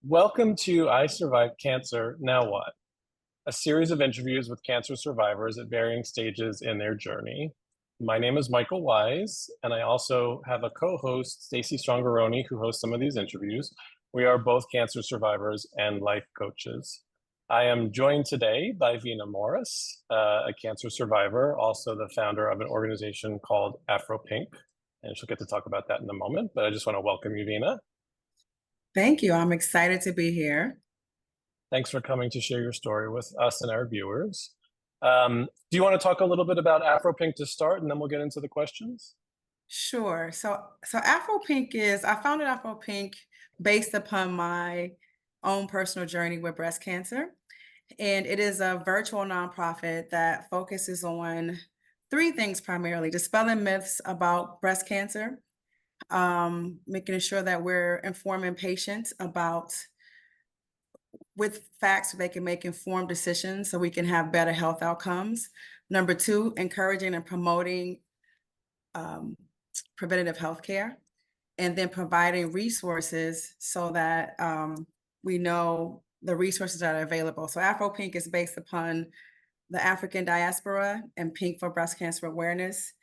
Welcome to I Survived Cancer, Now What? A series of interviews with cancer survivors at varying stages in their journey. My name is Michael Wise, and I also have a co-host, Stacy Strongaroni, who hosts some of these interviews. We are both cancer survivors and life coaches. I am joined today by Vina Morris, a cancer survivor, also the founder of an organization called AfroPink, and she'll get to talk about that in a moment, but I just want to welcome you, Vina. Thank you. I'm excited to be here. Thanks for coming to share your story with us and our viewers. Do you want to talk a little bit about AfroPink to start, and then we'll get into the questions? Sure. So AfroPink I founded AfroPink based upon my own personal journey with breast cancer. And it is a virtual nonprofit that focuses on three things primarily: dispelling myths about breast cancer, making sure that we're informing patients about with facts so they can make informed decisions so we can have better health outcomes. Number two, encouraging and promoting preventative health care, and then providing resources so that we know the resources that are available. So AfroPink is based upon the African diaspora and Pink for breast cancer awareness.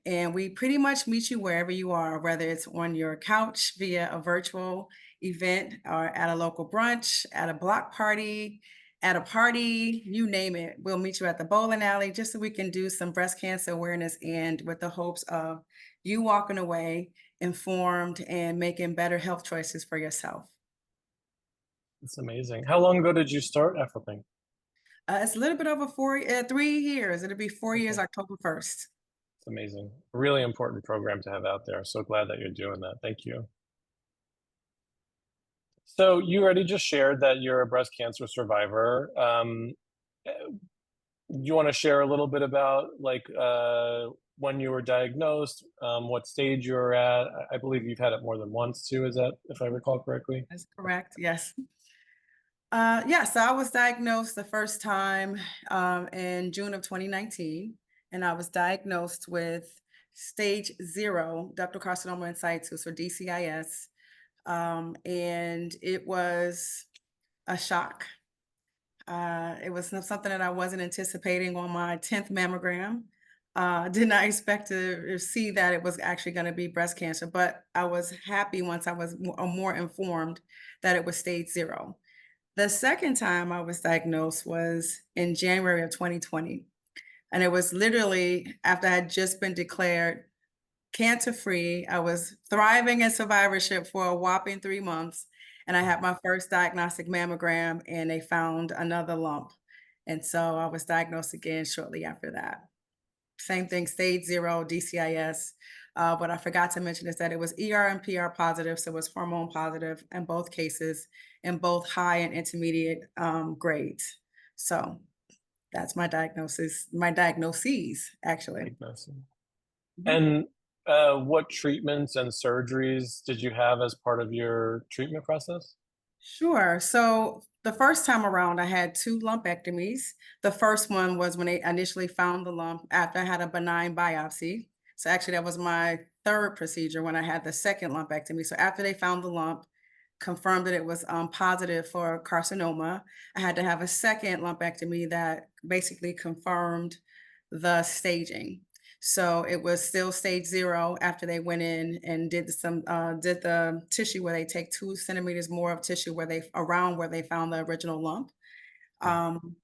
And we pretty much meet you wherever you are, whether it's on your couch via a virtual event or at a local brunch, at a block party, at a party, you name it. We'll meet you at the bowling alley just so we can do some breast cancer awareness, and with the hopes of you walking away informed and making better health choices for yourself. It's amazing. How long ago did you start AfroPink? It's a little bit over 3 years. It'll be 4 years, Okay, October 1st. it's amazing. A really important program to have out there. So glad that you're doing that. Thank you. So you already just shared that you're a breast cancer survivor. You want to share a little bit about when you were diagnosed, what stage you were at? I believe you've had it more than once too. Is that, if I recall correctly? That's correct. Yes. So I was diagnosed the first time in June of 2019, and I was diagnosed with stage 0 ductal carcinoma in situ, so DCIS. And it was a shock. It was something that I wasn't anticipating on my 10th mammogram. Did not expect to see that it was actually going to be breast cancer, but I was happy once I was more informed that it was stage 0. The second time I was diagnosed was in January of 2020. And it was literally after I had just been declared cancer-free. I was thriving in survivorship for a whopping 3 months. And I had my first diagnostic mammogram, and they found another lump. And so I was diagnosed again shortly after that. Same thing, stage 0, DCIS. What I forgot to mention is that it was ER and PR positive, so it was hormone positive in both cases, in both high and intermediate grades. So that's my diagnosis, my diagnoses, actually. Diagnosis. Mhm. And what treatments and surgeries did you have as part of your treatment process? Sure. So the first time around, I had 2 lumpectomies. The first one was when they initially found the lump after I had a benign biopsy. So actually, that was my third procedure when I had the second lumpectomy. So after they found the lump, confirmed that it was positive for carcinoma, I had to have a second lumpectomy that basically confirmed the staging. So it was still stage 0 after they went in and did the tissue where they take 2 centimeters more of tissue where they around where they found the original lump. Hmm. Um,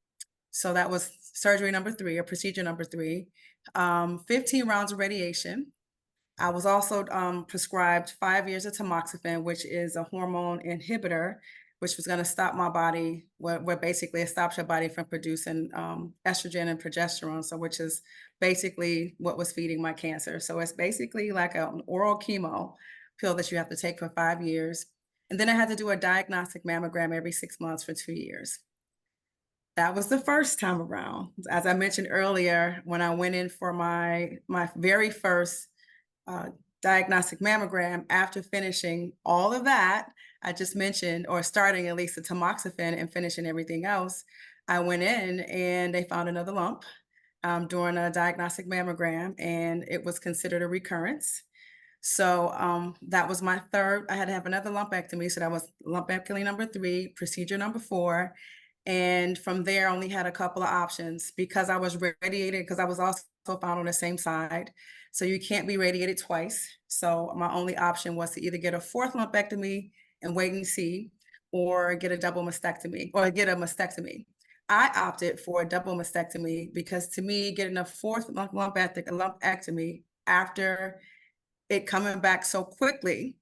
so that was surgery number 3, or procedure number 3. 15 rounds of radiation. I was also prescribed 5 years of tamoxifen, which is a hormone inhibitor, which was going to stop my body, where basically it stops your body from producing estrogen and progesterone, so which is basically what was feeding my cancer. So it's basically like an oral chemo pill that you have to take for 5 years. And then I had to do a diagnostic mammogram every 6 months for 2 years. That was the first time around. As I mentioned earlier, when I went in for my very first uh, diagnostic mammogram, after finishing all of that I just mentioned, or starting at least the tamoxifen and finishing everything else, I went in and they found another lump during a diagnostic mammogram, and it was considered a recurrence. So that was my third. I had to have another lumpectomy. So that was lumpectomy number 3, procedure number 4. And from there, I only had a couple of options because I was radiated, because I was also found on the same side. So you can't be radiated twice. So my only option was to either get a fourth lumpectomy and wait and see, or get a double mastectomy, or get a mastectomy. I opted for a double mastectomy because, to me, getting a fourth lumpectomy after it coming back so quickly,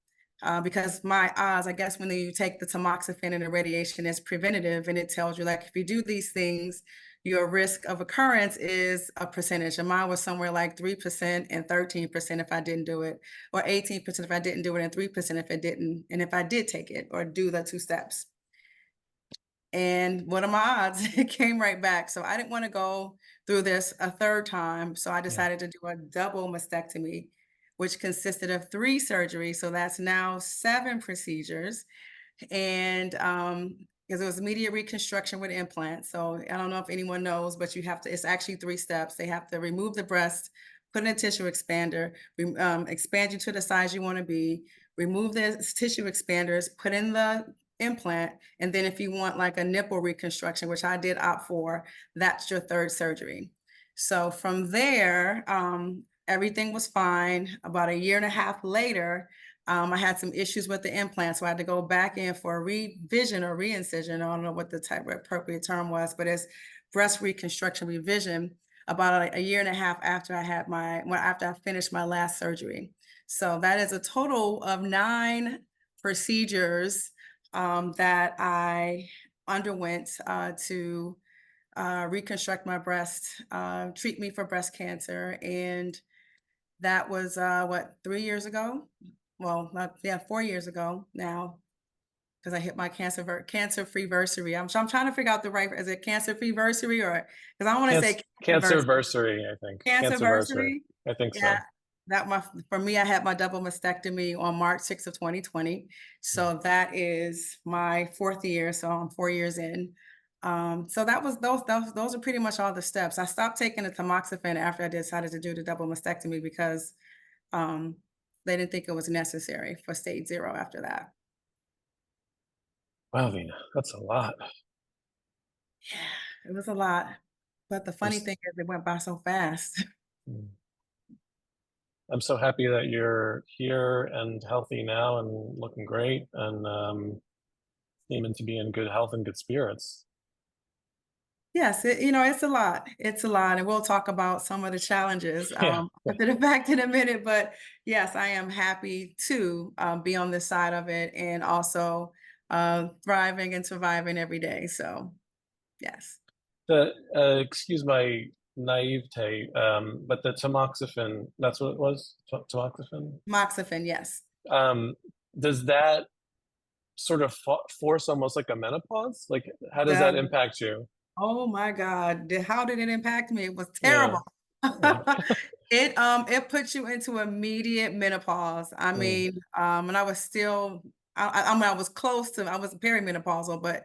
because my odds, I guess when you take the tamoxifen and the radiation is preventative, and it tells you, like, if you do these things, your risk of occurrence is a percentage. And mine was somewhere like 3% and 13% if I didn't do it, or 18% if I didn't do it, and 3% if it didn't, and if I did take it or do the 2 steps. And what are my odds? It came right back. So I didn't want to go through this a third time. So I Yeah. decided to do a double mastectomy, which consisted of 3 surgeries. So that's now 7 procedures. And because it was immediate reconstruction with implants. So I don't know if anyone knows, but you have to, it's actually 3 steps. They have to remove the breast, put in a tissue expander, expand you to the size you want to be, remove the tissue expanders, put in the implant, and then if you want like a nipple reconstruction, which I did opt for, that's your 3rd surgery. So from there, everything was fine. About a year and a half later, I had some issues with the implant, so I had to go back in for a revision or reincision. I don't know what the type of appropriate term was, but it's breast reconstruction revision, about a year and a half after after I finished my last surgery. So that is a total of 9 procedures that I underwent to reconstruct my breast, treat me for breast cancer. And that was what, 3 years ago? Well, yeah, 4 years ago now, because I hit my cancer-free versary. I'm trying to figure out the right, is it cancer-free versary, or, because I don't want to say cancer Cancerversary, I think. Cancerversary. Cancerversary? I think Yeah, so. for me, I had my double mastectomy on March 6th of 2020. Yeah. So that is my 4th year. So I'm 4 years in. So that was those are pretty much all the steps. I stopped taking the tamoxifen after I decided to do the double mastectomy because um, they didn't think it was necessary for stage 0 after that. Wow, Vina, that's a lot. Yeah, it was a lot. But the funny I'm, thing is, it went by so fast. mm. I'm so happy that you're here and healthy now and looking great and seeming to be in good health and good spirits. Yes, it's a lot. It's a lot. And we'll talk about some of the challenges Yeah. after the fact in a minute. But yes, I am happy to be on this side of it, and also thriving and surviving every day. So, yes. Excuse my naivete, but the tamoxifen, that's what it was? Tamoxifen? Moxifen, yes. Um, does that sort of force almost like a menopause? Like, how does that The, impact you? oh my God, how did it impact me? It was Yeah. terrible. Yeah. It puts you into immediate menopause. I Mm. mean, and I was still, I mean, I was close to, I was perimenopausal, but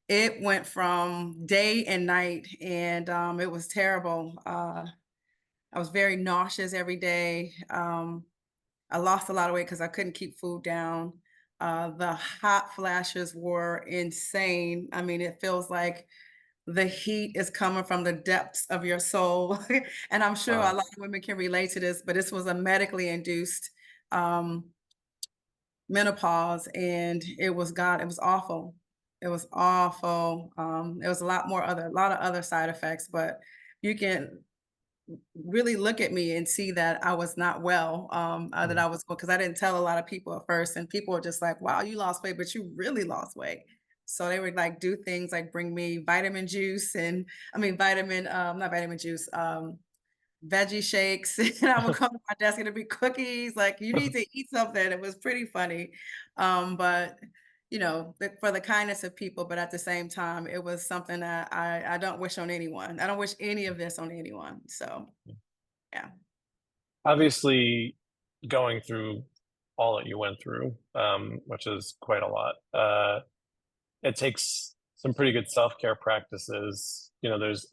it went from day and night, and it was terrible. I was very nauseous every day. I lost a lot of weight because I couldn't keep food down. The hot flashes were insane. I mean, it feels like the heat is coming from the depths of your soul. And I'm sure a Wow. lot of women can relate to this, but this was a medically induced um, menopause, and it was awful. It was awful. It was a lot of other side effects, but you can really look at me and see that I was not well, that Mm. I was, because I didn't tell a lot of people at first, and people were just like, wow, you lost weight, but you really lost weight. So they would like do things like bring me vitamin juice, and I mean not vitamin juice, veggie shakes. And I would come to my desk and it'd be cookies. Like, you need to eat something. It was pretty funny. But for the kindness of people, but at the same time, it was something that I don't wish on anyone. I don't wish any of this on anyone. So yeah. Obviously, going through all that you went through, which is quite a lot, it takes some pretty good self-care practices. There's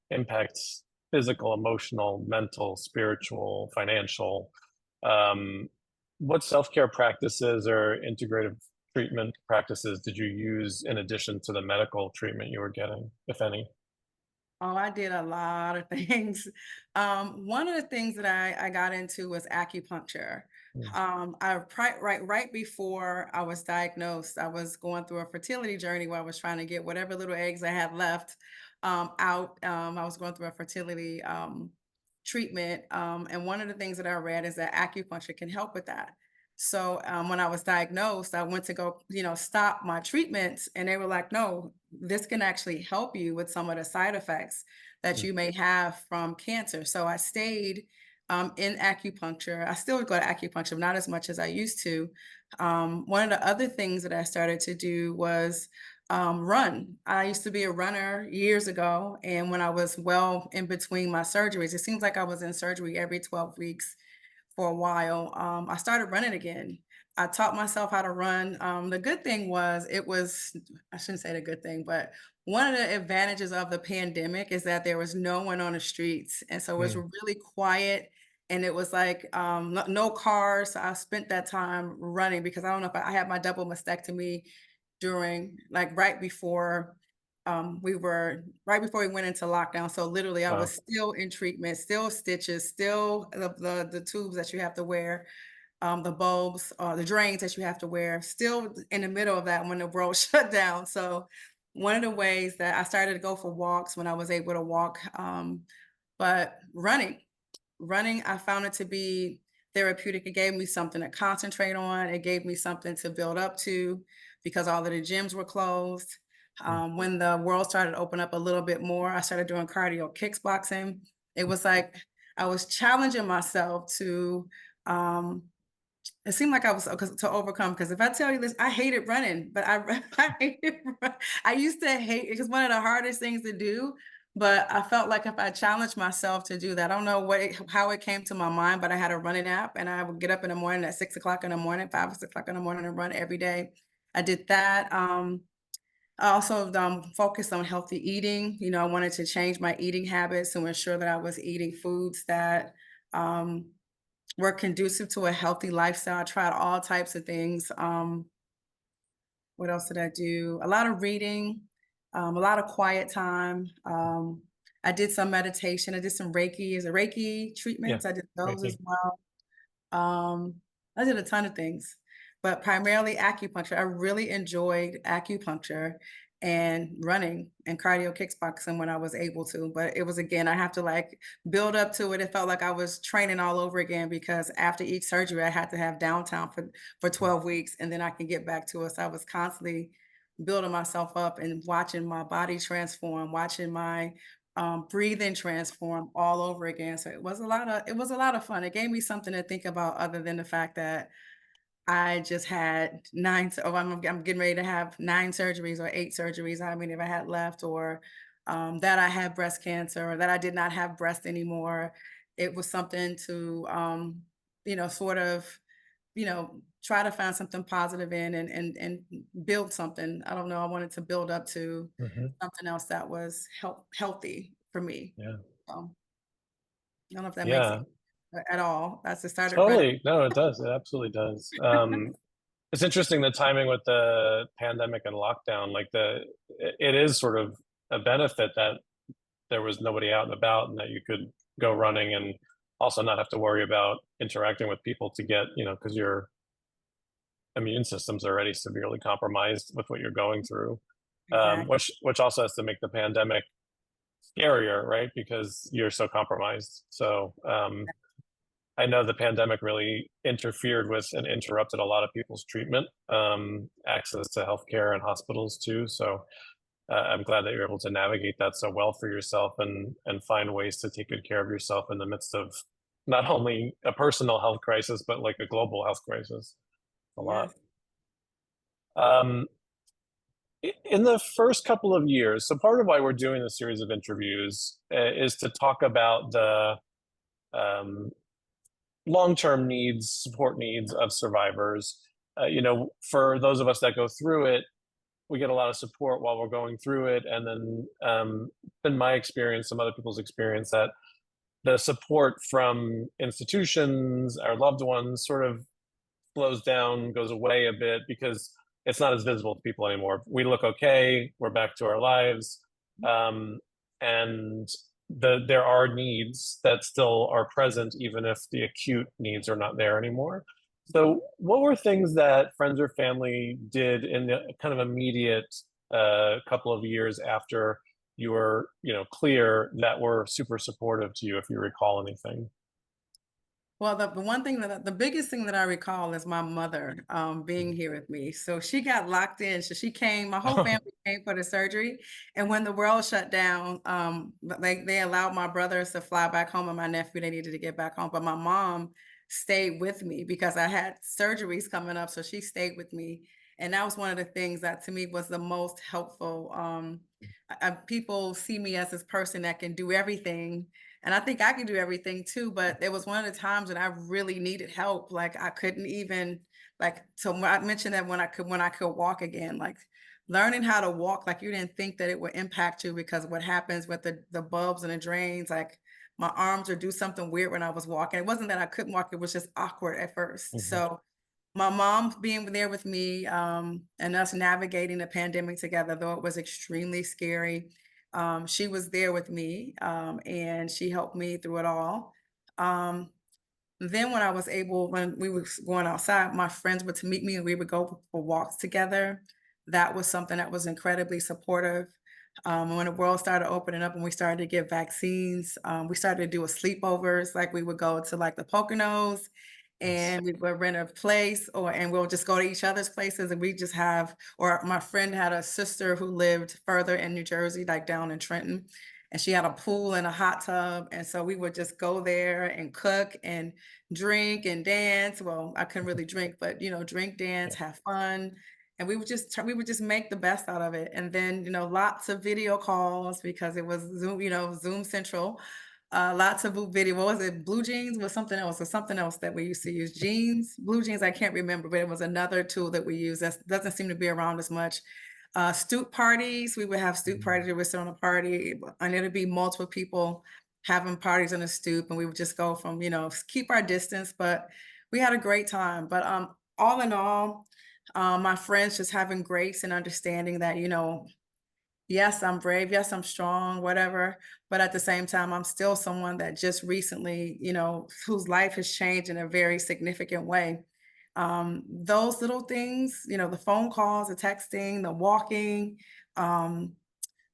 impacts: physical, emotional, mental, spiritual, financial. Um, what self-care practices or integrative treatment practices did you use in addition to the medical treatment you were getting, if any? Oh, I did a lot of things. One of the things that I got into was acupuncture. Mm, Right before I was diagnosed, I was going through a fertility journey where I was trying to get whatever little eggs I had left out. I was going through a fertility treatment, and one of the things that I read is that acupuncture can help with that. So when I was diagnosed, I went to go, stop my treatments, and they were like, "No, this can actually help you with some of the side effects that mm, you may have from cancer." So I stayed in acupuncture. I still go to acupuncture, not as much as I used to. One of the other things that I started to do was run. I used to be a runner years ago, and when I was well in between my surgeries, it seems like I was in surgery every 12 weeks for a while. I started running again. I taught myself how to run. The good thing was, I shouldn't say the good thing, but one of the advantages of the pandemic is that there was no one on the streets. And so it was mm. really quiet. And it was like no cars. So I spent that time running because I don't know if I had my double mastectomy during like right before we went into lockdown. So literally I was Wow. still in treatment, still stitches, still the tubes that you have to wear, the bulbs, the drains that you have to wear, still in the middle of that when the world shut down. So one of the ways that I started to go for walks when I was able to walk, but running, I found it to be therapeutic. It gave me something to concentrate on. It gave me something to build up to because all of the gyms were closed. Mm, When the world started to open up a little bit more, I started doing cardio kickboxing. It was like I was challenging myself to um, it seemed like I was to overcome, because if I tell you this, I hated running, but I hated I used to hate it. It's one of the hardest things to do, but I felt like if I challenged myself to do that, I don't know how it came to my mind, but I had a running app, and I would get up in the morning at 6 o'clock in the morning, 5 or 6 o'clock in the morning, and run every day. I did that. I also focused on healthy eating. I wanted to change my eating habits to ensure that I was eating foods that um, were conducive to a healthy lifestyle. I tried all types of things. What else did I do? A lot of reading, a lot of quiet time. I did some meditation. I did some Reiki, as a Reiki yeah. treatments. I did those as Reiki. well. Um, I did a ton of things, but primarily acupuncture. I really enjoyed acupuncture and running and cardio kickboxing when I was able to. But it was, again, I have to like build up to it. It felt like I was training all over again because after each surgery, I had to have downtime for Mm, 12 weeks, and then I can get back to it. So I was constantly building myself up and watching my body transform, watching my breathing transform all over again. So it was a lot of fun. It gave me something to think about other than the fact that I just had I'm getting ready to have 9 surgeries or 8 surgeries. How many have I had left, or that I had breast cancer, or that I did not have breast anymore. It was something to, sort of, try to find something positive in, and build something. I don't know. I wanted to build up to mhm. something else that was healthy for me. Yeah. So, I don't know if that makes Yeah. sense at all. That's just started running. Totally. No, it does. It absolutely does. It's interesting the timing with the pandemic and lockdown. It is sort of a benefit that there was nobody out and about and that you could go running and also not have to worry about interacting with people to get, because your immune system's already severely compromised with what you're going through. Exactly. Which also has to make the pandemic scarier, right? Because you're so compromised. So I know the pandemic really interfered with and interrupted a lot of people's treatment, access to healthcare and hospitals too. So I'm glad that you're able to navigate that so well for yourself and find ways to take good care of yourself in the midst of not only a personal health crisis, but like a global health crisis. A lot. Yes. Um, in the first couple of years, so part of why we're doing this series of interviews is to talk about the um, long-term needs, support needs of survivors. For those of us that go through it, we get a lot of support while we're going through it, and then in my experience, some other people's experience, that the support from institutions, our loved ones, sort of slows down, goes away a bit because it's not as visible to people anymore. We look okay, we're back to our lives. Um, and there are needs that still are present, even if the acute needs are not there anymore. So, what were things that friends or family did in the kind of immediate couple of years after you were, clear that were super supportive to you, if you recall anything? Well, the one thing that the biggest thing that I recall is my mother being here with me. So she got locked in. So she came, my whole family came for the surgery. And when the world shut down, they allowed my brothers to fly back home and my nephew, they needed to get back home. But my mom stayed with me because I had surgeries coming up. So she stayed with me. And that was one of the things that to me was the most helpful. People see me as this person that can do everything, and I think I can do everything too, but there was one of the times when I really needed help. Like I couldn't even so I mentioned that when I could walk again, like learning how to walk, like you didn't think that it would impact you because what happens with the bulbs and the drains, like my arms would do something weird when I was walking. It wasn't that I couldn't walk, it was just awkward at first. Mhm. So my mom being there with me, and us navigating the pandemic together, though it was extremely scary. She was there with me, and she helped me through it all. Um, then when I was able, when we were going outside, my friends would to meet me and we would go for walks together. That was something that was incredibly supportive. When the world started opening up and we started to get vaccines, we started to do a sleepovers. Like we would go to like the Poconos Yes. and we would rent a place and we'll just go to each other's places and we just have, or my friend had a sister who lived further in New Jersey, like down in Trenton, and she had a pool and a hot tub. And so we would just go there and cook and drink and dance. Well, I couldn't really drink, but drink, dance, Yeah. have fun. And we would just make the best out of it. And then, lots of video calls because it was Zoom, Zoom Central. Lots of video. What was it? Blue jeans was something else, or something else that we used to use. Jeans, blue jeans. I can't remember, but it was another tool that we use that doesn't seem to be around as much. Stoop parties. We would have stoop parties. We would sit on a party, and it'd be multiple people having parties on a stoop, and we would just go from keep our distance, but we had a great time. But all in all, my friends just having grace and understanding that yes, I'm brave. Yes, I'm strong, whatever. But at the same time, I'm still someone that just recently, whose life has changed in a very significant way. Those little things, the phone calls, the texting, the walking, um,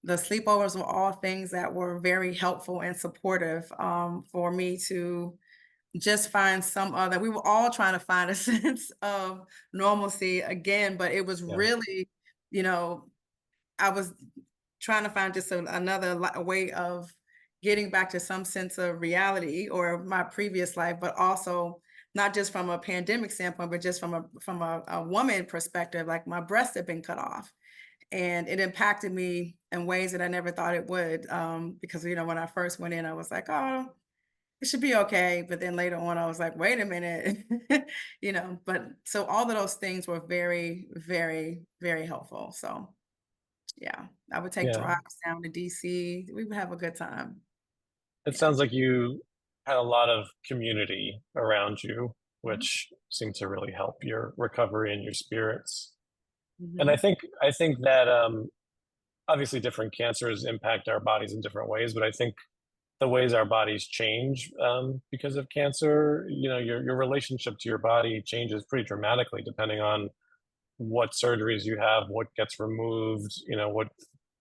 the sleepovers were all things that were very helpful and supportive for me to just find some other. We were all trying to find a sense of normalcy again, but it was Yeah. really, you know, I was trying to find just another way of getting back to some sense of reality or my previous life, but also not just from a pandemic standpoint, but just from a woman perspective. Like my breasts had been cut off, and it impacted me in ways that I never thought it would. Because when I first went in, I was like, oh, it should be okay. But then later on, I was like, wait a minute, But so all of those things were very, very, very helpful. So. Yeah, I would take Yeah. drives down to DC. We would have a good time. It Yeah. sounds like you had a lot of community around you, Mhm. which seemed to really help your recovery and your spirits. And I Mhm. think I think that obviously different cancers impact our bodies in different ways, but I think the ways our bodies change because of cancer, your relationship to your body changes pretty dramatically depending on what surgeries you have, what gets removed,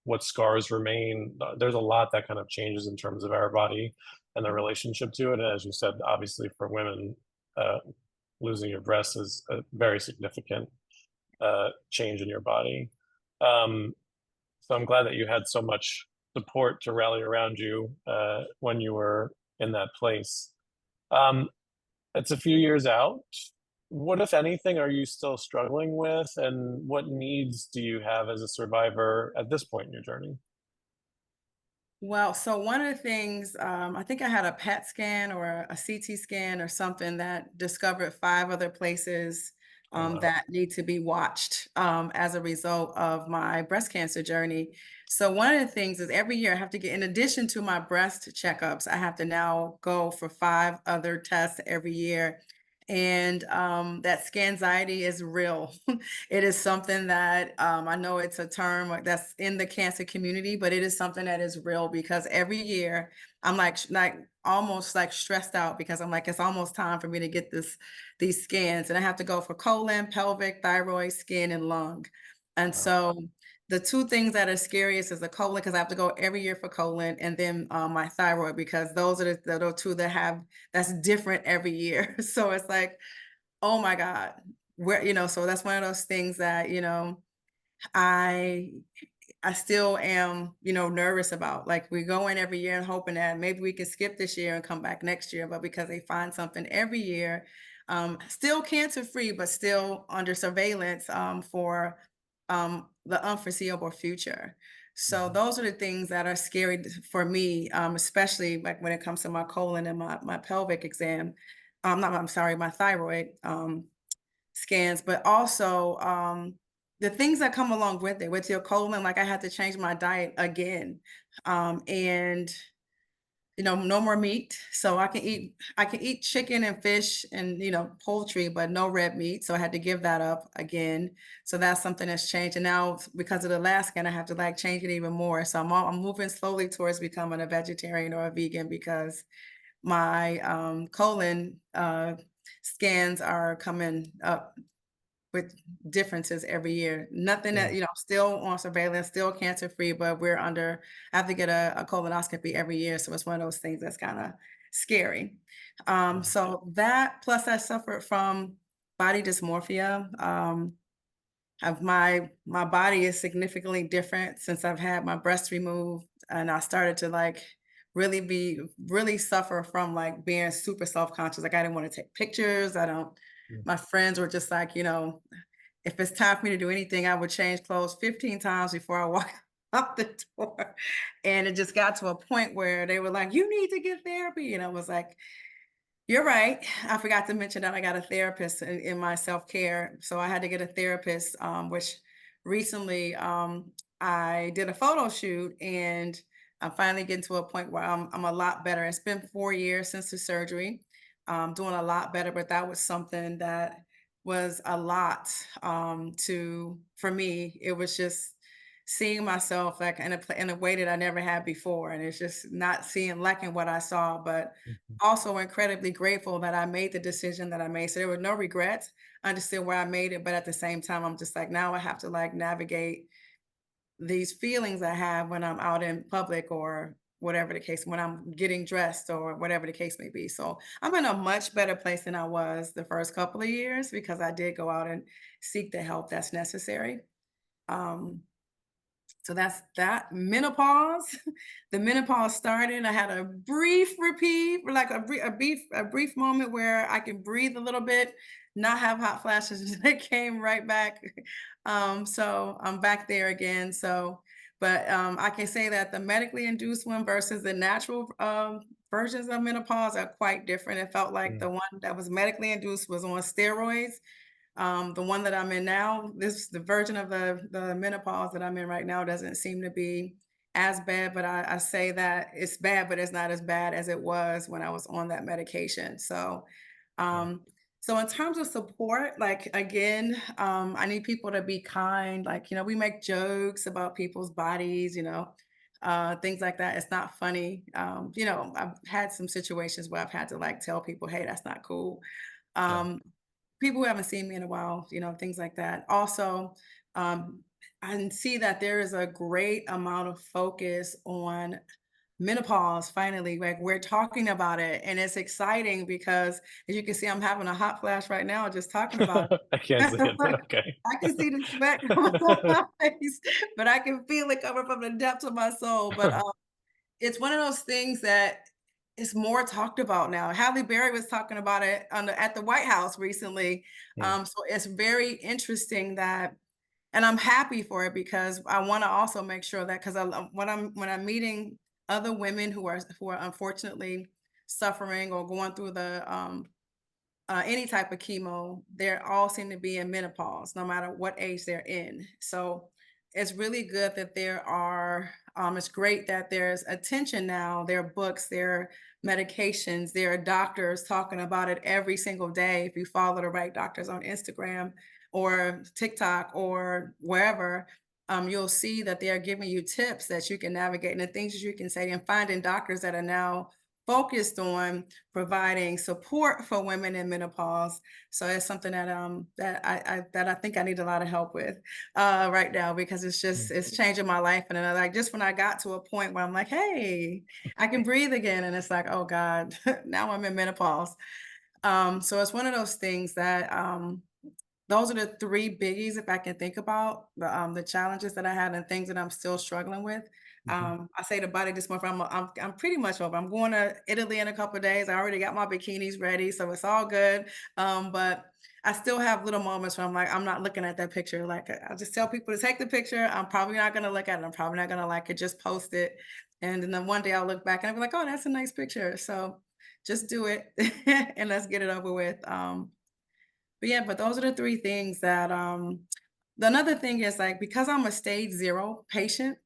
what scars remain. There's a lot that kind of changes in terms of our body and the relationship to it. And as you said, obviously for women, uh, losing your breast is a very significant change in your body. Um, so I'm glad that you had so much support to rally around you when you were in that place. Um, it's a few years out. What, if anything, are you still struggling with, and what needs do you have as a survivor at this point in your journey? Well, so one of the things, I think I had a PET scan or a CT scan or something that discovered 5 other places Oh, wow. that need to be watched as a result of my breast cancer journey. So one of the things is every year I have to get, in addition to my breast checkups, I have to now go for 5 other tests every year. And that scanxiety is real. It is something that I know it's a term that's in the cancer community, but it is something that is real because every year I'm like almost like stressed out because I'm like, it's almost time for me to get these scans. And I have to go for colon, pelvic, thyroid, skin, and lung. And Wow. so the two things that are scariest is the colon, because I have to go every year for colon, and then my thyroid, because those are the two that have that's different every year. So it's like, oh my God, where, so that's one of those things that, I I still am, nervous about. Like we go in every year and hoping that maybe we can skip this year and come back next year, but because they find something every year, still cancer free, but still under surveillance for the unforeseeable future. So Mhm. those are the things that are scary for me, especially like when it comes to my colon and my pelvic exam. Not, I'm sorry, my thyroid scans, but also the things that come along with it, with your colon. Like I had to change my diet again, and no more meat. So I can eat chicken and fish and poultry, but no red meat. So I had to give that up again. So that's something that's changed. And now because of the last scan, I have to like change it even more. So I'm moving slowly towards becoming a vegetarian or a vegan because my colon scans are coming up with differences every year. Nothing that, Mm, still on surveillance, still cancer free, but I have to get a colonoscopy every year. So it's one of those things that's kind of scary. mm, So that plus I suffered from body dysmorphia. Of my body is significantly different since I've had my breast removed, and I started to like really suffer from like being super self-conscious. Like I didn't want to take pictures. I don't mm, My friends were just like, if it's time for me to do anything, I would change clothes 15 times before I walk out the door. And it just got to a point where they were like, you need to get therapy. And I was like, you're right. I forgot to mention that I got a therapist in my self-care. So I had to get a therapist, which recently I did a photo shoot, and I'm finally getting to a point where I'm a lot better. It's been 4 years since the surgery. Doing a lot better, but that was something that was a lot for me. It was just seeing myself like in a way that I never had before. And it's just not seeing lacking what I saw, but mhm. also incredibly grateful that I made the decision that I made. So there were no regrets. I understood where I made it, but at the same time, I'm just like, now I have to like navigate these feelings I have when I'm out in public or whatever the case, when I'm getting dressed or whatever the case may be. So I'm in a much better place than I was the first couple of years because I did go out and seek the help that's necessary. Um, so that's that. Menopause. The menopause started. I had a brief reprieve, like a brief moment where I can breathe a little bit, not have hot flashes, and it came right back. So I'm back there again. So, but I can say that the medically induced one versus the natural versions of menopause are quite different. It felt like Mm, the one that was medically induced was on steroids. The one that I'm in now, the version of the menopause that I'm in right now doesn't seem to be as bad, but I say that it's bad, but it's not as bad as it was when I was on that medication. right. Um, so in terms of support, like again, I need people to be kind. Like, we make jokes about people's bodies, things like that. It's not funny. I've had some situations where I've had to like tell people, hey, that's not cool. Yeah. Um, People who haven't seen me in a while, things like that. Also, um, I can see that there is a great amount of focus on menopause finally. Like we're talking about it, and it's exciting because as you can see, I'm having a hot flash right now just talking about it. I can't see it, but okay. I can see the sweat coming off my face, but I can feel it coming from the depths of my soul. But it's one of those things that is more talked about now. Halle Berry was talking about it at the White House recently. Mm, So it's very interesting that, and I'm happy for it because I want to also make sure that because when I'm meeting other women who are unfortunately suffering or going through the any type of chemo, they all seem to be in menopause, no matter what age they're in. So it's really good that there are it's great that there's attention now. There are books, there are medications, there are doctors talking about it every single day. If you follow the right doctors on Instagram or TikTok or wherever, you'll see that they are giving you tips that you can navigate and the things that you can say, and finding doctors that are now focused on providing support for women in menopause. So it's something that that I think I need a lot of help with right now, because it's changing my life. And then like just when I got to a point where I'm like, hey, I can breathe again, and it's like, oh God, now I'm in menopause. So it's one of those things that those are the three biggies, if I can think about the challenges that I had and things that I'm still struggling with. Mhm. I say the body dysmorphia. I'm pretty much over. I'm going to Italy in a couple of days. I already got my bikinis ready, so it's all good. But I still have little moments where I'm like, I'm not looking at that picture. Like I just tell people to take the picture. I'm probably not going to look at it. I'm probably not going to like it. Just post it, and then one day I'll look back and I'll be like, oh, that's a nice picture. So just do it and let's get it over with. But yeah, but those are the three things that another thing is like, because I'm a stage 0 patient,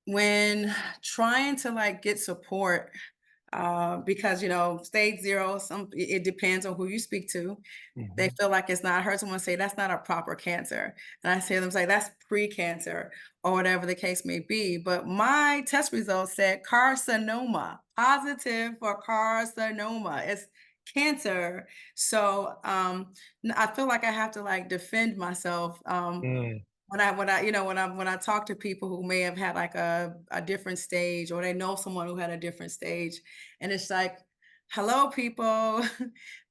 when trying to like get support, because stage 0, it depends on who you speak to. They Mhm. feel like it's not. I heard someone say that's not a proper cancer. And I hear them say that's pre-cancer or whatever the case may be. But my test results said carcinoma, positive for carcinoma. It's cancer. So I feel like I have to like defend myself. Mm. When I talk to people who may have had like a different stage, or they know someone who had a different stage, and it's like, hello, people.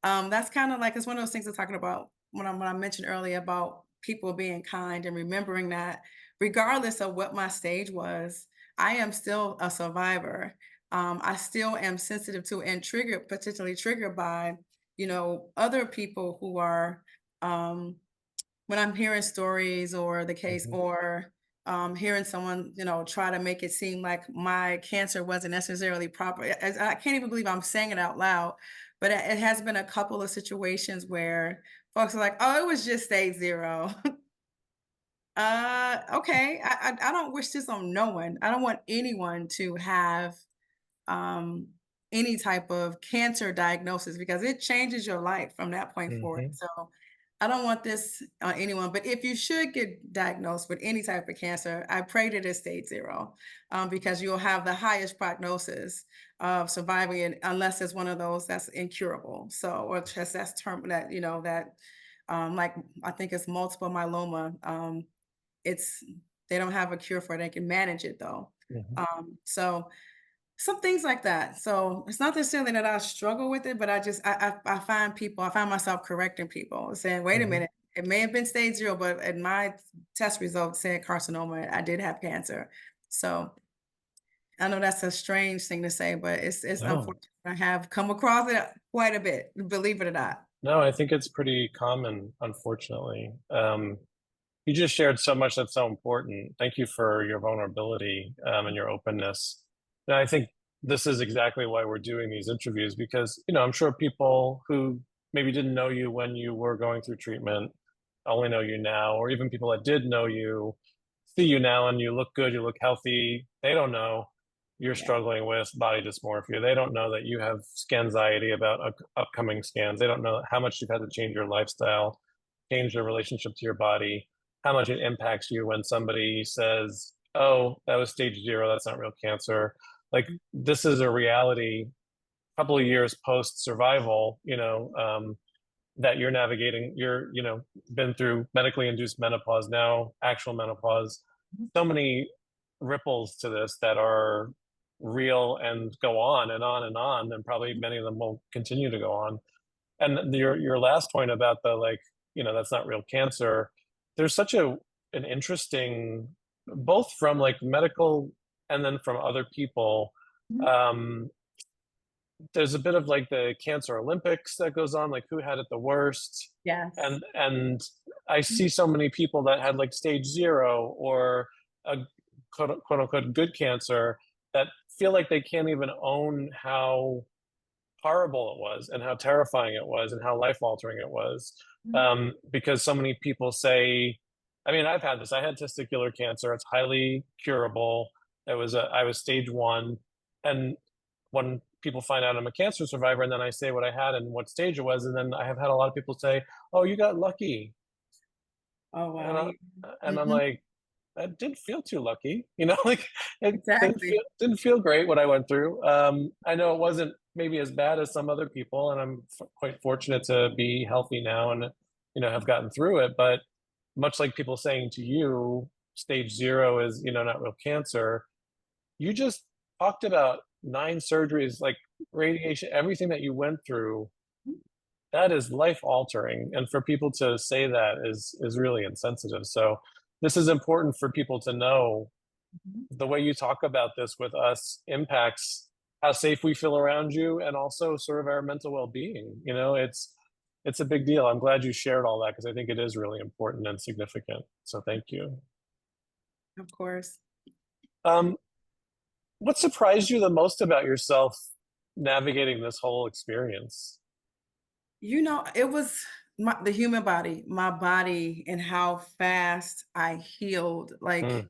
That's kind of like, it's one of those things I'm talking about when I mentioned earlier about people being kind and remembering that regardless of what my stage was, I am still a survivor. I still am sensitive to and triggered, potentially triggered by, other people who are, when I'm hearing stories or the case, Mhm. or hearing someone, try to make it seem like my cancer wasn't necessarily proper. I can't even believe I'm saying it out loud, but it has been a couple of situations where folks are like, "Oh, it was just stage 0." Okay. I don't wish this on no one. I don't want anyone to have um, any type of cancer diagnosis, because it changes your life from that point forward. Mhm. So I don't want this on anyone. But if you should get diagnosed with any type of cancer, I pray that it's stage 0, because you'll have the highest prognosis of surviving it, unless it's one of those that's incurable. So, or just that's term that like I think it's multiple myeloma. It's They don't have a cure for it. They can manage it though. Mhm. So some things like that. So it's not necessarily that I struggle with it, but I find myself correcting people, saying, wait a Mhm. minute, it may have been stage 0, but in my test results said carcinoma, I did have cancer. So I know that's a strange thing to say, but it's No. unfortunate. I have come across it quite a bit, believe it or not. No, I think it's pretty common, unfortunately. You just shared so much that's so important. Thank you for your vulnerability and your openness. And I think this is exactly why we're doing these interviews, because, I'm sure people who maybe didn't know you when you were going through treatment only know you now, or even people that did know you see you now and you look good, you look healthy. They don't know you're Yeah. struggling with body dysmorphia. They don't know that you have anxiety about upcoming scans. They don't know how much you've had to change your lifestyle, change your relationship to your body, how much it impacts you when somebody says, "Oh, that was stage 0. That's not real cancer." Like, this is a reality. A couple of years post survival, that you're navigating. You're, been through medically induced menopause, now actual menopause. So many ripples to this that are real and go on and on and on, and probably many of them will continue to go on. And your last point about the, like, that's not real cancer. There's such an interesting, both from like medical and then from other people. Mhm. Um, there's a bit of like the Cancer Olympics that goes on, like who had it the worst, Yes. and I see so many people that had like stage 0 or a quote unquote good cancer that feel like they can't even own how horrible it was and how terrifying it was and how life altering it was, Mhm. because so many people say, I mean, I've had this. I had testicular cancer. It's highly curable. I was stage one. And when people find out I'm a cancer survivor, and then I say what I had and what stage it was, and then I have had a lot of people say, "Oh, you got lucky," Oh, and wow. I, Yeah. and I'm Mhm. like, that didn't feel too lucky, like it Exactly. didn't feel great what I went through. I know it wasn't maybe as bad as some other people, and I'm quite fortunate to be healthy now and have gotten through it. But much like people saying to you, stage zero is not real cancer. You just talked about 9 surgeries, like radiation, everything that you went through. That is life altering, and for people to say that is really insensitive. So this is important for people to know. Mhm. The way you talk about this with us impacts how safe we feel around you, and also sort of our mental well-being. It's a big deal. I'm glad you shared all that, because I think it is really important and significant. So thank you. Of course. um, what surprised you the most about yourself navigating this whole experience? It was the human body, my body, and how fast I healed. Mm,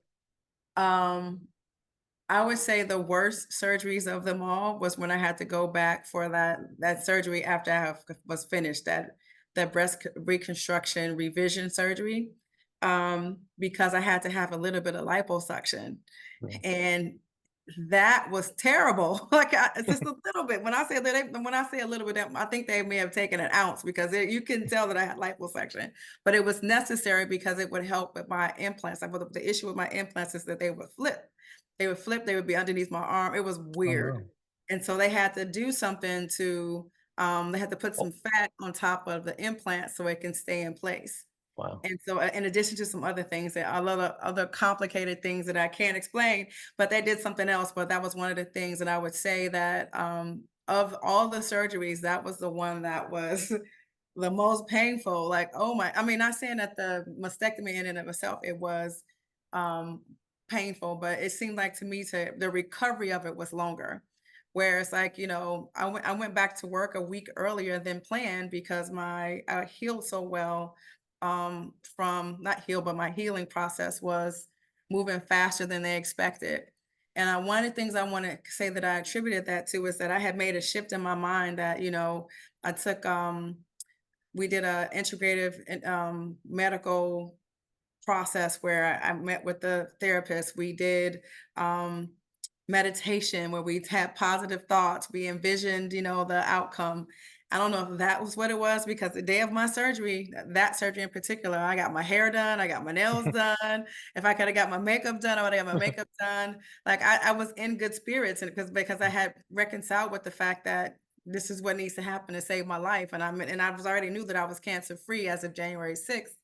Um, I would say the worst surgeries of them all was when I had to go back for that surgery after was finished, that reconstruction revision surgery, because I had to have a little bit of liposuction, mm, and that was terrible. It's just a little bit. When I say a little bit, I think they may have taken an ounce, because you can tell that I had liposuction, but it was necessary because it would help with my implants. The issue with my implants is that they would flip. They would flip. They would be underneath my arm. It was oh weird, no. and so they had to do something to. They had to put Oh, some fat on top of the implant so it can stay in place. wow. And so, in addition to some other things, that a lot of other complicated things that I can't explain, but they did something else. But that was one of the things that I would say that, of all the surgeries, that was the one that was the most painful. Like, oh my, I mean, not saying that the mastectomy in and of itself, it was um painful, but it seemed like to me to the recovery of it was longer. Whereas, I went back to work a week earlier than planned because I healed so well, from not heal, but my healing process was moving faster than they expected. And one of the things I want to say that I attributed that to is that I had made a shift in my mind that, I took we did a integrative and medical process where I met with the therapist. We did meditation where we had positive thoughts. We envisioned, the outcome. I don't know if that was what it was, because the day of my surgery, that surgery in particular, I got my hair done, I got my nails done. If I could have got my makeup done, I would have got my makeup done. Like, I was in good spirits, and because I had reconciled with the fact that this is what needs to happen to save my life, and I was already knew that I was cancer free as of January 6th.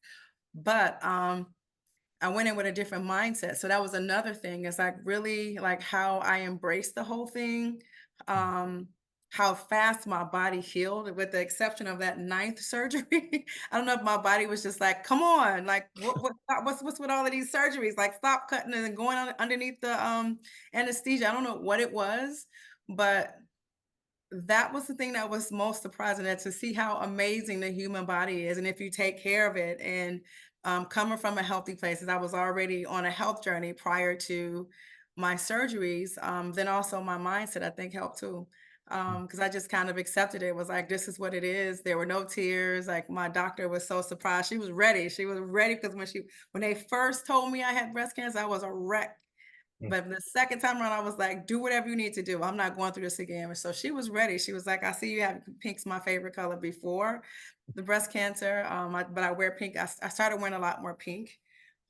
But I went in with a different mindset. So that was another thing. It's like really like how I embraced the whole thing, um, how fast my body healed, with the exception of that ninth surgery. I don't know if my body was just like, come on, like what's with all of these surgeries? Like, stop cutting and going on underneath the anesthesia. I don't know what it was, but that was the thing that was most surprising, that to see how amazing the human body is, and if you take care of it, and coming from a healthy place, as I was already on a health journey prior to my surgeries, then also my mindset, I think, helped too. Because I just kind of accepted it. It was like, this is what it is. There were no tears. Like, my doctor was so surprised. She was ready. She was ready because when they first told me I had breast cancer, I was a wreck. But the second time around, I was like, "Do whatever you need to do. I'm not going through this again." So she was ready. She was like, "I see you have pink's my favorite color before the breast cancer, but I wear pink." I started wearing a lot more pink,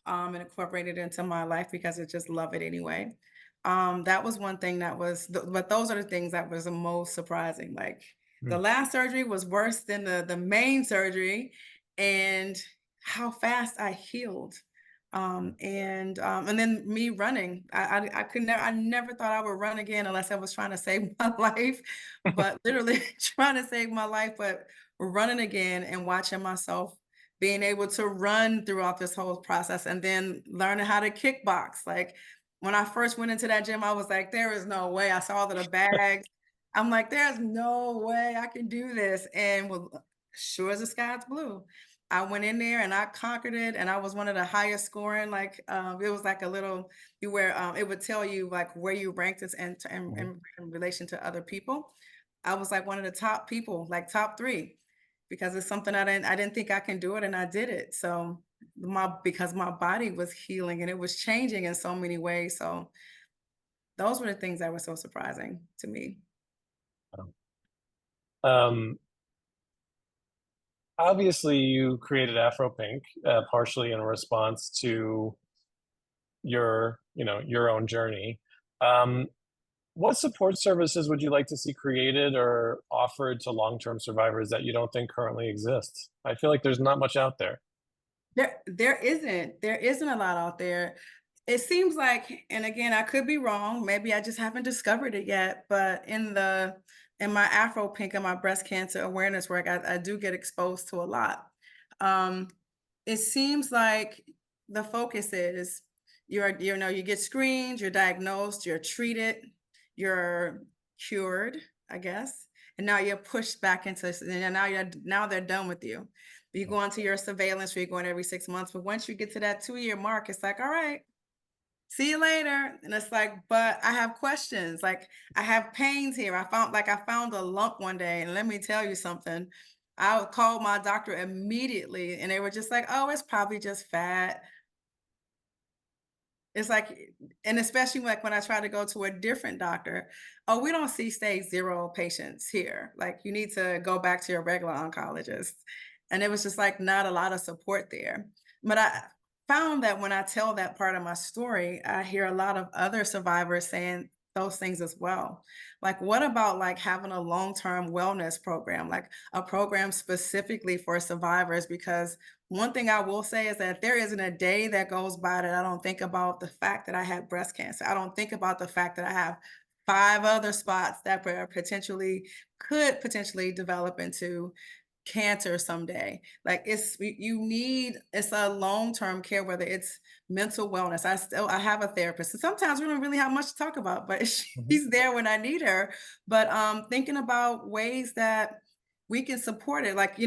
and incorporated it into my life because I just love it anyway. That was one thing that was, but those are the things that was the most surprising. Like, the Mm, last surgery was worse than the main surgery, and how fast I healed. And then me running. I never thought I would run again unless I was trying to save my life, but literally trying to save my life, but running again and watching myself being able to run throughout this whole process, and then learning how to kickbox. Like, when I first went into that gym, I was like, there is no way. I saw all of the bags. I'm like, there's no way I can do this. And well, sure as the sky's blue. I went in there and I conquered it, and I was one of the highest scoring. Like it was like a little you where it would tell you like where you ranked as Mhm. in relation to other people. I was like one of the top people, like top three, because it's something I didn't think I can do it, and I did it. So because my body was healing and it was changing in so many ways. So those were the things that were so surprising to me. Um, Obviously, you created Afro Pink partially in response to your own journey. Um, what support services would you like to see created or offered to long-term survivors that you don't think currently exists? I feel like there's not much out there. There isn't a lot out there. It seems like, and again, I could be wrong, maybe I just haven't discovered it yet, but in my Afro Pink and my breast cancer awareness work, I do get exposed to a lot. Um, it seems like the focus is you get screened, you're diagnosed, you're treated, you're cured, I guess, and now you're pushed back into, and now they're done with you. You go into your surveillance where you're going every 6 months. But once you get to that 2 year mark, it's like, all right, see you later. And it's like, but I have questions. Like I have pains here. I found a lump one day, and let me tell you something. I called my doctor immediately, and they were just like, oh, it's probably just fat. It's like, and especially like when I try to go to a different doctor, oh, we don't see stage 0 patients here. Like you need to go back to your regular oncologist. And it was just like not a lot of support there. But I found that when I tell that part of my story, I hear a lot of other survivors saying those things as well. Like, what about like having a long-term wellness program, like a program specifically for survivors? Because one thing I will say is that there isn't a day that goes by that I don't think about the fact that I had breast cancer. I don't think about the fact that I have 5 other spots that could potentially develop into cancer someday. Like it's a long-term care, whether it's mental wellness. I have a therapist, and sometimes we don't really have much to talk about, but Mhm. she's there when I need her. But thinking about ways that we can support it, like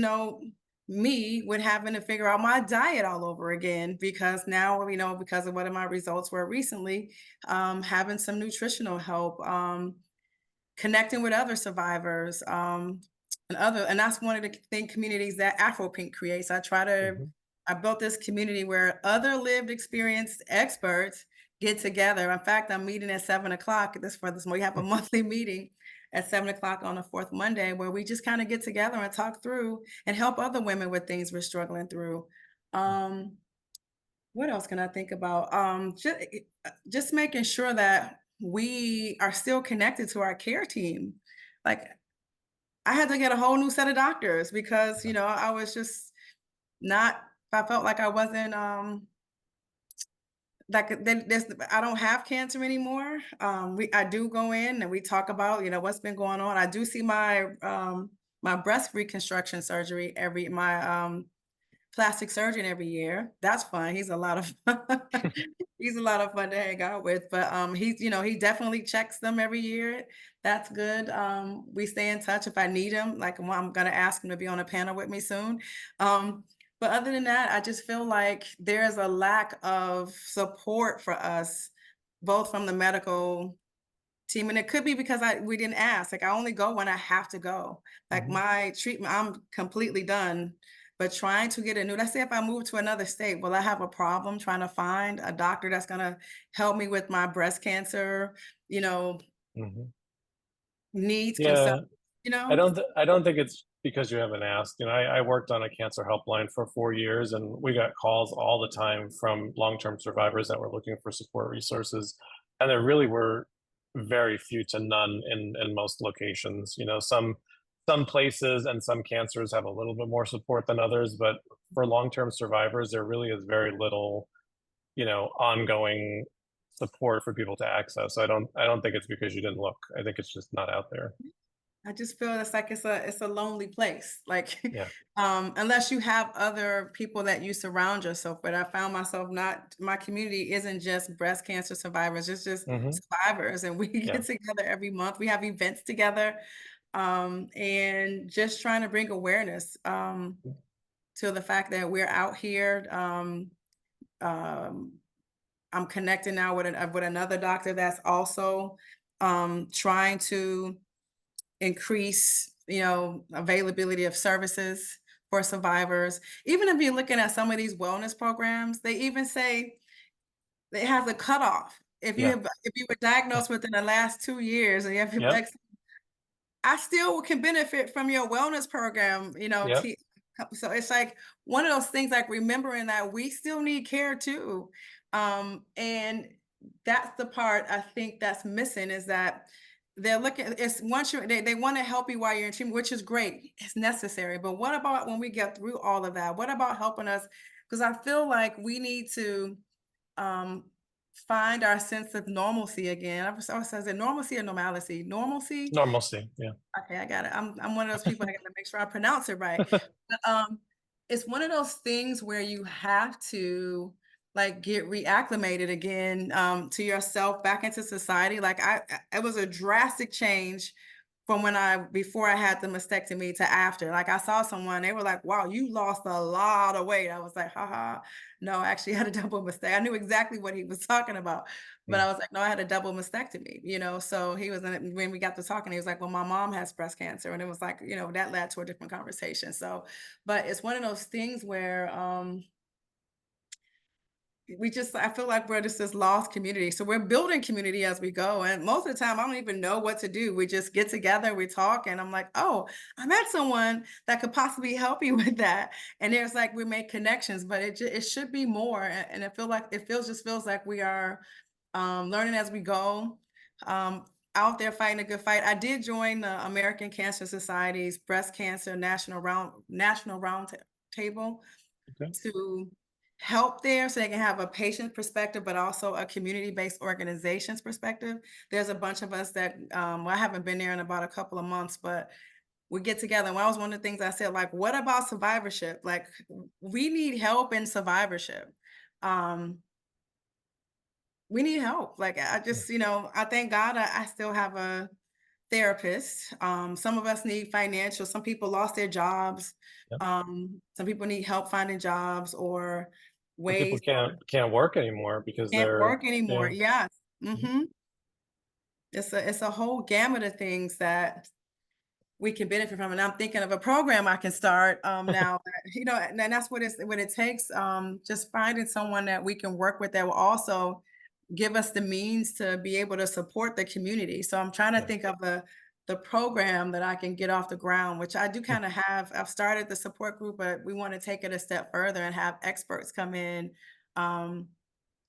me with having to figure out my diet all over again because now because of what my results were recently, having some nutritional help, connecting with other survivors, and that's one of the communities that Afro Pink creates. Mhm. I built this community where other lived experienced experts get together. In fact, I'm meeting at 7 o'clock. We have a monthly meeting at 7 o'clock on the fourth Monday where we just kind of get together and talk through and help other women with things we're struggling through. Um, what else can I think about? Just making sure that we are still connected to our care team. Like I had to get a whole new set of doctors because, I was just not, I felt like I wasn't, like I don't have cancer anymore. I do go in and we talk about, what's been going on. I do see my breast reconstruction surgery plastic surgeon every year. That's fun. He's a lot of he's a lot of fun to hang out with. But he definitely checks them every year. That's good. We stay in touch if I need him. Like I'm gonna ask him to be on a panel with me soon. But other than that, I just feel like there's a lack of support for us, both from the medical team, and it could be because we didn't ask. Like I only go when I have to go. Like Mhm. my treatment, I'm completely done. But trying to get let's say if I move to another state, will I have a problem trying to find a doctor that's gonna help me with my breast cancer, you know, Mhm. needs, concern, Yeah, you know? I don't think it's because you haven't asked. I worked on a cancer helpline for 4 years, and we got calls all the time from long-term survivors that were looking for support resources, and there really were very few to none in most locations. Some places and some cancers have a little bit more support than others, but for long-term survivors, there really is very little, ongoing support for people to access. So I don't think it's because you didn't look. I think it's just not out there. I just feel it's like it's a lonely place. Like, Yeah. unless you have other people that you surround yourself with. I found myself not my community isn't just breast cancer survivors, it's just Hmm. survivors. And we Yeah. get together every month. We have events together, and just trying to bring awareness. to the fact that we're out here. Um, I'm connecting now with another doctor that's also trying to increase, availability of services for survivors. Even if you're looking at some of these wellness programs, they even say they have the cutoff. Yeah. If you were diagnosed within the last 2 years and you have Yep. I still can benefit from your wellness program, Yep. so it's like one of those things, like remembering that we still need care too. And that's the part I think that's missing, is that they're looking, it's once they want to help you while you're in treatment, which is great, it's necessary. But what about when we get through all of that? What about helping us? Because I feel like we need to um find our sense of normalcy again. I was saying normalcy or normalcy? Normalcy. Normalcy. Yeah. Okay, I got it. I'm one of those people, I gotta make sure I pronounce it right. But, it's one of those things where you have to, like, get reacclimated again, to yourself, back into society. Like, it was a drastic change from before I had the mastectomy to after. Like, I saw someone, they were like, "Wow, you lost a lot of weight." I was like, "Haha, no, I actually had a double mistake." I knew exactly what he was talking about, but Mm. I was like, "No, I had a double mastectomy," So he was in it when we got to talking, he was like, "Well, my mom has breast cancer." And it was like, that led to a different conversation. So, but it's one of those things where I feel like we're just this lost community. So we're building community as we go. And most of the time, I don't even know what to do. We just get together, we talk, and I'm like, "Oh, I met someone that could possibly help you with that." And there's like, we make connections, but it should be more. And just feels like we are learning as we go. Out there fighting a good fight. I did join the American Cancer Society's Breast Cancer National Table Okay. to help there, so they can have a patient perspective, but also a community-based organizations perspective. There's a bunch of us that, well, I haven't been there in about a couple of months, but we get together. And that was one of the things I said, like, what about survivorship? Like, we need help in survivorship. Um, we need help. Like, I Yeah. just, I thank God I still have a therapist. Some of us need financial. Some people lost their jobs. Yep. Some people need help finding jobs or Some people ways, can't work anymore because can't they're, work anymore. yeah. Yes. Mhm. hmm It's a whole gamut of things that we can benefit from. And I'm thinking of a program I can start now. And that's what it takes. Just finding someone that we can work with that will also give us the means to be able to support the community. So I'm trying to Yeah. think of the program that I can get off the ground, which I do Mm. kind of have. I've started the support group, but we want to take it a step further and have experts come in. Um,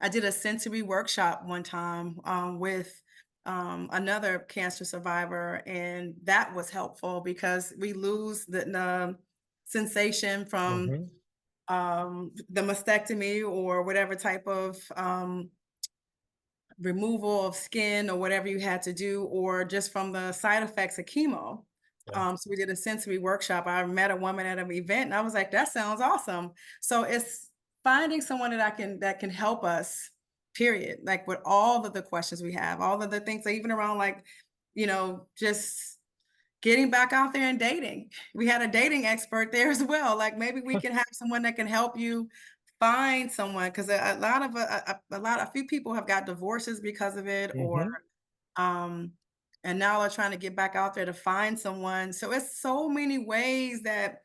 I did a sensory workshop one time with another cancer survivor, and that was helpful because we lose the sensation from Mhm. the mastectomy or whatever type of removal of skin or whatever you had to do, or just from the side effects of chemo. Yeah. So we did a sensory workshop. I met a woman at an event and I was like, that sounds awesome. So it's finding someone that can help us, period. Like with all of the questions we have, all of the things, like even around like, just getting back out there and dating. We had a dating expert there as well. Like maybe we can have someone that can help you find someone, because a few people have got divorces because of it, or Mhm. um and now they're trying to get back out there to find someone. So it's so many ways that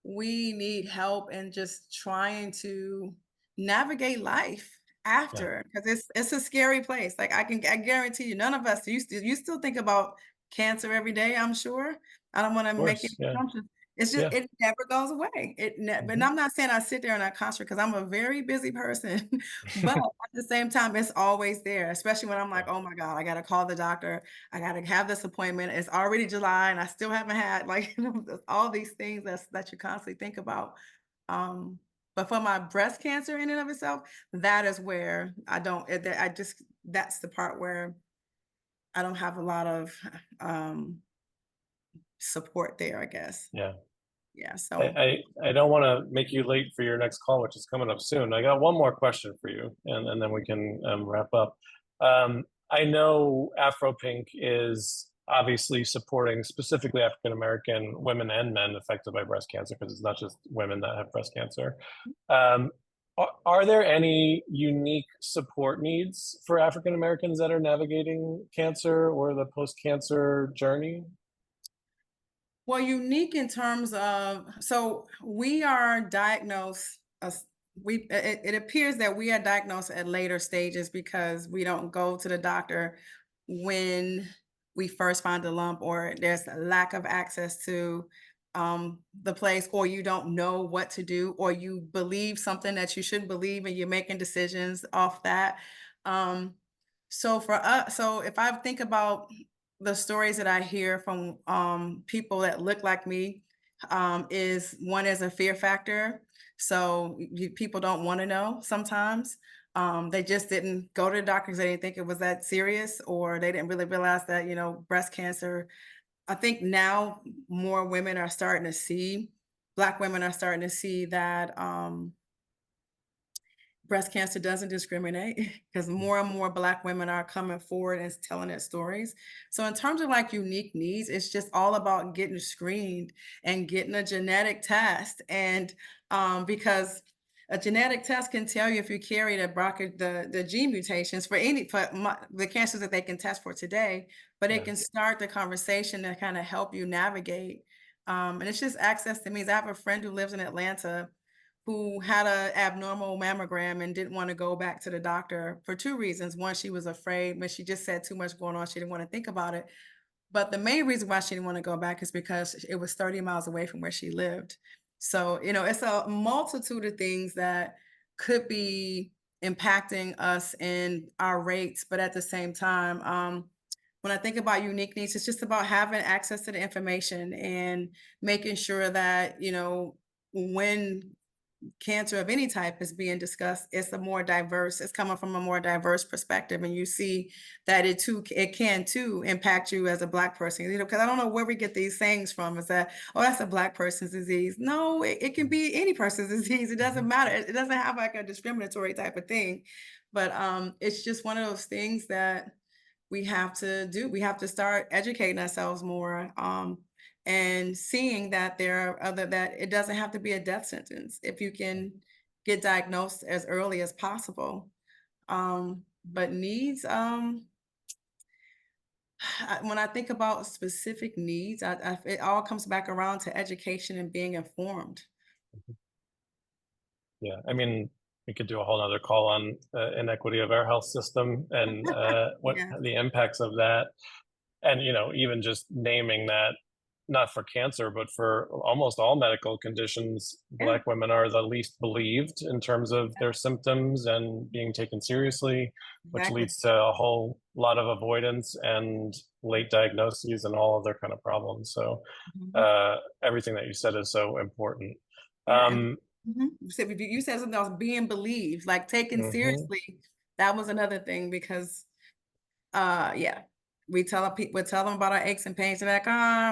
we need help in just trying to navigate life Yeah. Of after, because it's a scary place. Like I guarantee you, none of us, you still think about cancer every day, I'm sure. I don't want to make any course. Yeah. assumptions. It's just Yeah. it never goes away. But Mhm. I'm not saying I sit there and I concentrate, because I'm a very busy person. But at the same time, it's always there, especially when I'm like, Yeah. oh my God, I gotta call the doctor. I gotta have this appointment. It's already July and I still haven't had, like, all these things that you constantly think about. Um, but for my breast cancer in and of itself, that is where I don't, I just, that's the part where I don't have a lot of support there, I guess. Yeah. Yeah. I, So, I don't want to make you late for your next call, which is coming up soon. I got one more question for you, and then we can wrap up. I know Afro Pink is obviously supporting specifically African American women and men affected by breast cancer, because it's not just women that have breast cancer. Um, are there any unique support needs for African Americans that are navigating cancer or the post-cancer journey? Well, unique in terms of, so we are diagnosed, it appears that we are diagnosed at later stages because we don't go to the doctor when we first find a lump, or there's a lack of access to the place, or you don't know what to do, or you believe something that you shouldn't believe and you're making decisions off that. Um, so for us, so if I think about the stories that I hear from people that look like me, is one is a fear factor. So people don't want to know sometimes. They just didn't go to the doctor because they didn't think it was that serious, or they didn't really realize that, breast cancer. I think now more women are starting to see, Black women are starting to see that breast cancer doesn't discriminate because more and more Black women are coming forward and telling their stories. So in terms of like unique needs, it's just all about getting screened and getting a genetic test. And because a genetic test can tell you if you carry the gene mutations for the cancers that they can test for today, but it Yeah. can start the conversation to kind of help you navigate. And it's just access to means. I have a friend who lives in Atlanta who had a abnormal mammogram and didn't want to go back to the doctor for two reasons. One, she was afraid, but she just said too much going on. She didn't want to think about it. But the main reason why she didn't want to go back is because it was 30 miles away from where she lived. So, it's a multitude of things that could be impacting us in our rates. But at the same time, when I think about unique needs, it's just about having access to the information and making sure that, when cancer of any type is being discussed, it's coming from a more diverse perspective. And you see that it can too impact you as a Black person, because I don't know where we get these sayings from, is that, oh, that's a Black person's disease. No, it can be any person's disease. It doesn't matter. It doesn't have like a discriminatory type of thing. But it's just one of those things that we have to do. We have to start educating ourselves more, and seeing that that it doesn't have to be a death sentence if you can get diagnosed as early as possible. But needs, when I think about specific needs, it all comes back around to education and being informed. Yeah, I mean, we could do a whole other call on inequity of our health system and what Yeah. the impacts of that. And, even just naming that, not for cancer, but for almost all medical conditions, Yeah. Black women are the least believed in terms of their symptoms and being taken seriously, which Exactly. leads to a whole lot of avoidance and late diagnoses and all other kind of problems. So Mhm. everything that you said is so important. Yeah. You said something else, being believed, like taken Mhm. seriously. That was another thing because yeah, we tell them about our aches and pains. They're like,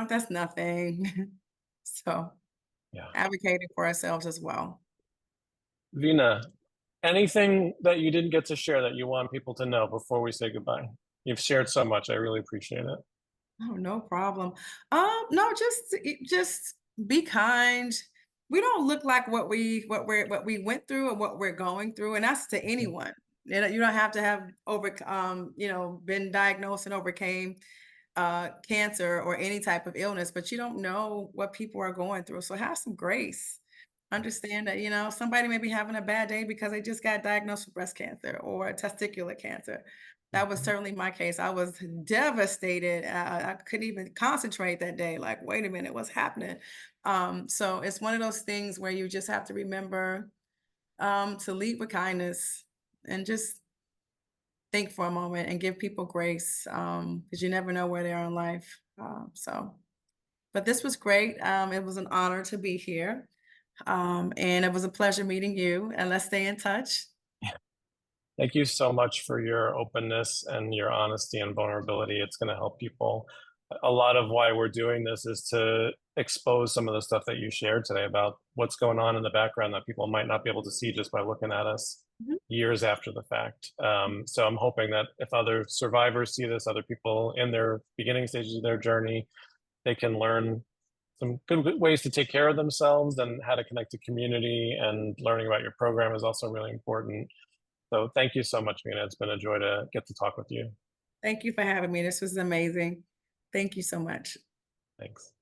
that's nothing. So Yeah. advocating for ourselves as well. Vina, anything that you didn't get to share that you want people to know before we say goodbye? You've shared so much. I really appreciate it. Oh, no problem. No, just be kind. We don't look like what we went through or what we're going through, and that's to Mhm. anyone. You don't have to have been diagnosed and overcame cancer or any type of illness, but you don't know what people are going through. So have some grace. Understand that, somebody may be having a bad day because they just got diagnosed with breast cancer or testicular cancer. That was Mhm. certainly my case. I was devastated. I couldn't even concentrate that day. Like, wait a minute, what's happening? So it's one of those things where you just have to remember to lead with kindness and just think for a moment and give people grace, because you never know where they are in life. But this was great. It was an honor to be here. And it was a pleasure meeting you. And let's stay in touch. Thank you so much for your openness and your honesty and vulnerability. It's going to help people. A lot of why we're doing this is to expose some of the stuff that you shared today about what's going on in the background that people might not be able to see just by looking at us. Mhm. years after the fact. So I'm hoping that if other survivors see this, other people in their beginning stages of their journey, they can learn some good ways to take care of themselves and how to connect to community, and learning about your program is also really important. So thank you so much, Vina. It's been a joy to get to talk with you. Thank you for having me. This was amazing. Thank you so much. Thanks.